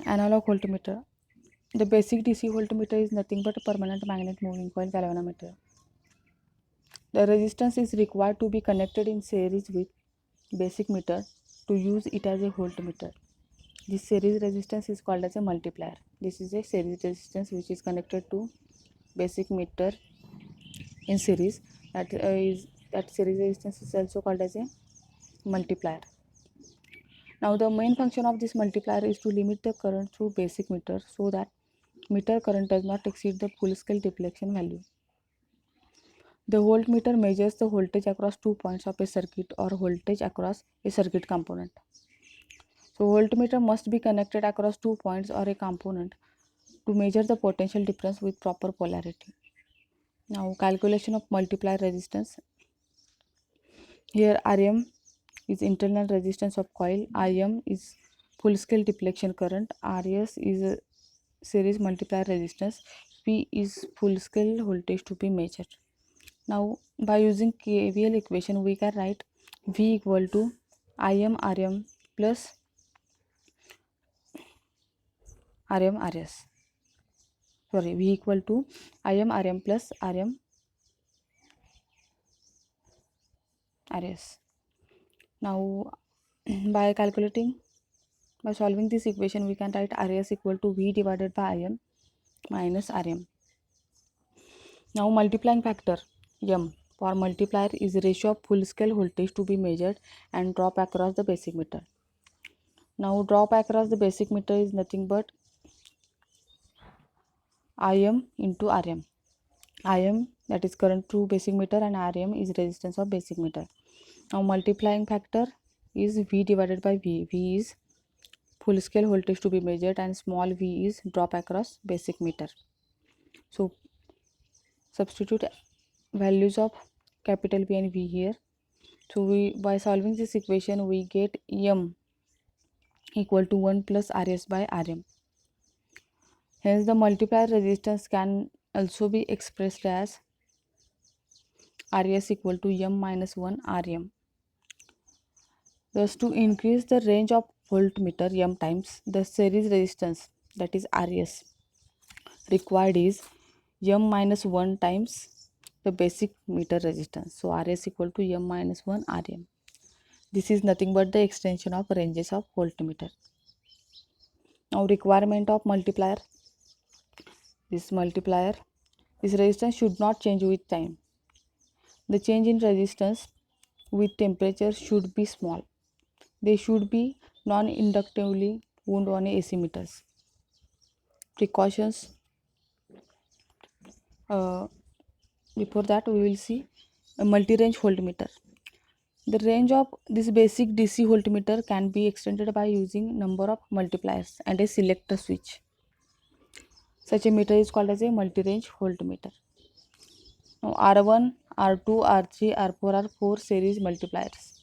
Analog voltmeter. The basic DC voltmeter is nothing but a permanent magnet moving coil galvanometer. The resistance is required to be connected in series with basic meter to use it as a voltmeter. This series resistance is called as a multiplier. This is a series resistance which is connected to basic meter in series. That series resistance is also called as a multiplier. Now the main function of this multiplier is to limit the current through basic meter so that meter current does not exceed the full scale deflection value. The voltmeter measures the voltage across 2 points of a circuit or voltage across a circuit component. So voltmeter must be connected across 2 points or a component to measure the potential difference with proper polarity. Now calculation of multiplier resistance. Here Rm is internal resistance of coil, Im is full scale deflection current, Rs is a series multiplier resistance, P is full scale voltage to be measured. Now by using KVL equation we can write V equal to Im Rm plus Rm Rs. V equal to Im Rm plus Rm Rs. Now by solving this equation we can write Rs equal to V divided by Im minus Rm. Now multiplying factor M for multiplier is ratio of full scale voltage to be measured and drop across the basic meter. Now drop across the basic meter is nothing but Im into Rm. Im, that is current through basic meter, and Rm is resistance of basic meter. Now multiplying factor is V divided by V. V is full scale voltage to be measured and small v is drop across basic meter. So substitute values of capital V and V here. So by solving this equation we get M equal to 1 plus Rs by Rm. Hence the multiplier resistance can also be expressed as Rs equal to M minus 1 Rm. Thus to increase the range of voltmeter M times the series resistance, that is Rs, required is M minus 1 times the basic meter resistance. So Rs equal to M minus 1 Rm. This is nothing but the extension of ranges of voltmeter. Now requirement of multiplier. This resistance should not change with time. The change in resistance with temperature should be small. They should be non-inductively wound on AC meters. Precautions. Before that we will see a multi-range voltmeter. The range of this basic DC voltmeter can be extended by using number of multipliers and a selector switch. Such a meter is called as a multi-range voltmeter. Now R1, R2, R3, R4 are 4 series multipliers.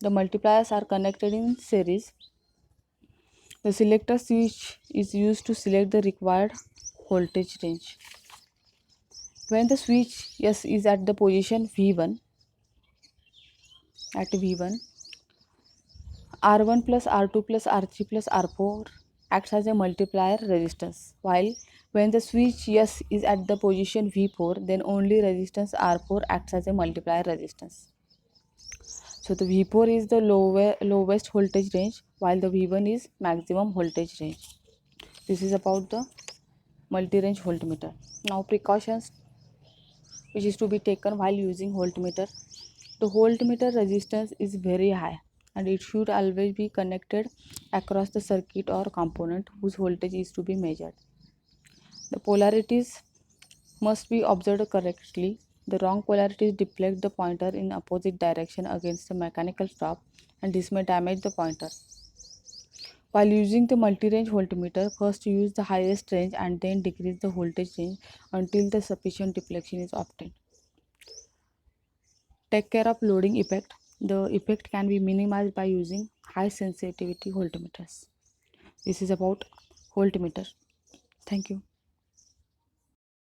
The multipliers are connected in series. The selector switch is used to select the required voltage range. When the switch S is at the position V1, R1 plus R2 plus R3 plus R4 acts as a multiplier resistance, while when the switch S is at the position V4, then only resistance R4 acts as a multiplier resistance. So the V4 is the lowest voltage range, while the V1 is maximum voltage range. This is about the multi-range voltmeter. Now precautions which is to be taken while using voltmeter. The voltmeter resistance is very high and it should always be connected across the circuit or component whose voltage is to be measured. The polarities must be observed correctly. The wrong polarities deflect the pointer in opposite direction against the mechanical stop and this may damage the pointer. While using the multi-range voltmeter, first use the highest range and then decrease the voltage range until the sufficient deflection is obtained. Take care of loading effect. The effect can be minimized by using high sensitivity voltmeters. This is about voltmeter. Thank you.